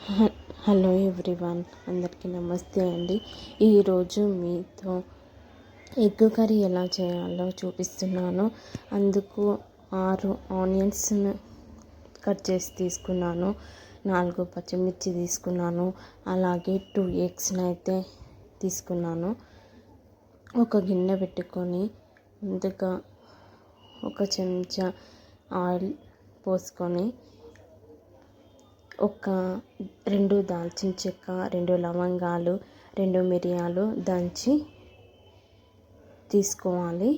Hello everyone, అందరికీ నమస్తే అండి. ఈరోజు మీతో ఎగ్ కర్రీ ఎలా చేయాలో చూపిస్తున్నాను. అందుకు 6 ఆనియన్స్ను కట్ చేసి తీసుకున్నాను, 4 పచ్చిమిర్చి తీసుకున్నాను, అలాగే 2 ఎగ్స్ని అయితే తీసుకున్నాను. ఒక గిన్నె పెట్టుకొని ముందుగా ఒక చెంచా ఆయిల్ పోసుకొని ఒక 2 దాల్చిన చెక్క, 2 లవంగాలు, 2 మిరియాలు దంచి తీసుకోవాలి.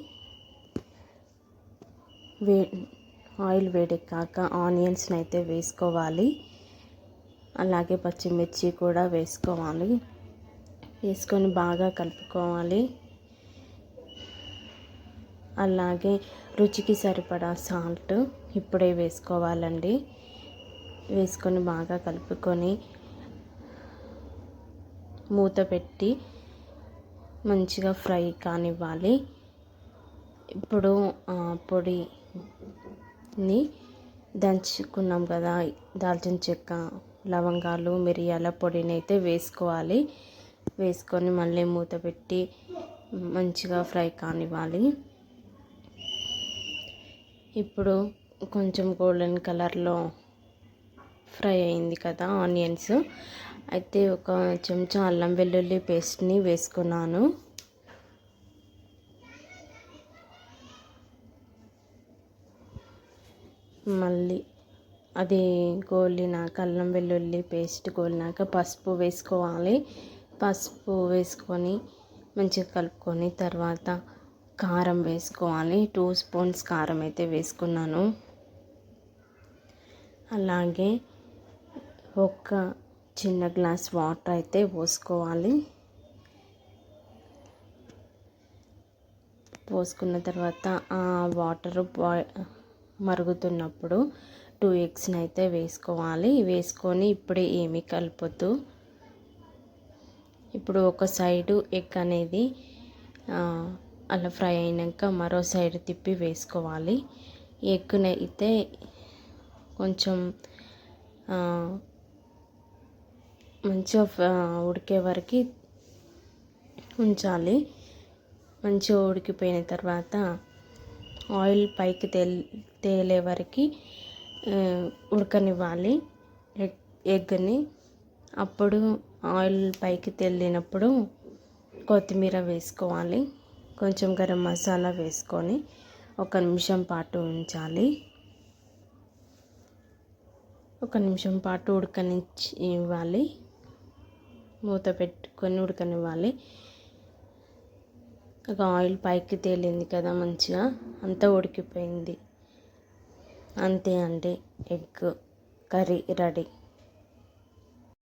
ఆయిల్ వేడెక్కాక ఆనియన్స్ని అయితే వేసుకోవాలి. అలాగే పచ్చిమిర్చి కూడా వేసుకోవాలి. వేసుకొని బాగా కలుపుకోవాలి. అలాగే రుచికి సరిపడా సాల్ట్ ఇప్పుడే వేసుకోవాలండి. వేసుకొని బాగా కలుపుకొని మూత పెట్టి మంచిగా ఫ్రై కానివ్వాలి. ఇప్పుడు పొడిని దంచుకున్నాం కదా, దాల్చిన చెక్క, లవంగాలు, మిరియాల పొడిని అయితే వేసుకోవాలి. వేసుకొని మళ్ళీ మూత పెట్టి మంచిగా ఫ్రై కానివ్వాలి. ఇప్పుడు కొంచెం గోల్డెన్ కలర్లో ఫ్రై అయింది కదా ఆనియన్స్, అయితే ఒక చెంచా అల్లం వెల్లుల్లి పేస్ట్ని వేసుకున్నాను. మళ్ళీ అది గోలినాక, అల్లం వెల్లుల్లి పేస్ట్ గోలినాక పసుపు వేసుకోవాలి. పసుపు వేసుకొని మంచిగా కలుపుకొని తర్వాత కారం వేసుకోవాలి. 2 స్పూన్స్ కారం అయితే వేసుకున్నాను. అలాగే ఒక చిన్న గ్లాస్ వాటర్ అయితే పోసుకోవాలి. పోసుకున్న తర్వాత ఆ వాటర్ మరుగుతున్నప్పుడు 2 ఎగ్స్ని అయితే వేసుకోవాలి. వేసుకొని ఇప్పుడే ఏమీ కలపొద్దు. ఇప్పుడు ఒక సైడు ఎగ్ అనేది అలా ఫ్రై అయినాక మరో సైడ్ తిప్పి వేసుకోవాలి. ఎగ్ని అయితే కొంచెం మంచిగా ఉడికే వరకు ఉంచాలి. మంచిగా ఉడికిపోయిన తర్వాత ఆయిల్ పైకి తేలే వరకు ఉడకనివ్వాలి ఎగ్ని. అప్పుడు ఆయిల్ పైకి తేలినప్పుడు కొత్తిమీర వేసుకోవాలి. కొంచెం గరం మసాలా వేసుకొని 1 నిమిషం పాటు ఉంచాలి. 1 నిమిషం పాటు ఇవ్వాలి. మూత పెట్టుకొని ఉడకనివ్వాలి. ఒక ఆయిల్ పైకి తేలింది కదా, మంచిగా అంతా ఉడికిపోయింది. అంతే అండి, ఎగ్ కర్రీ రెడీ.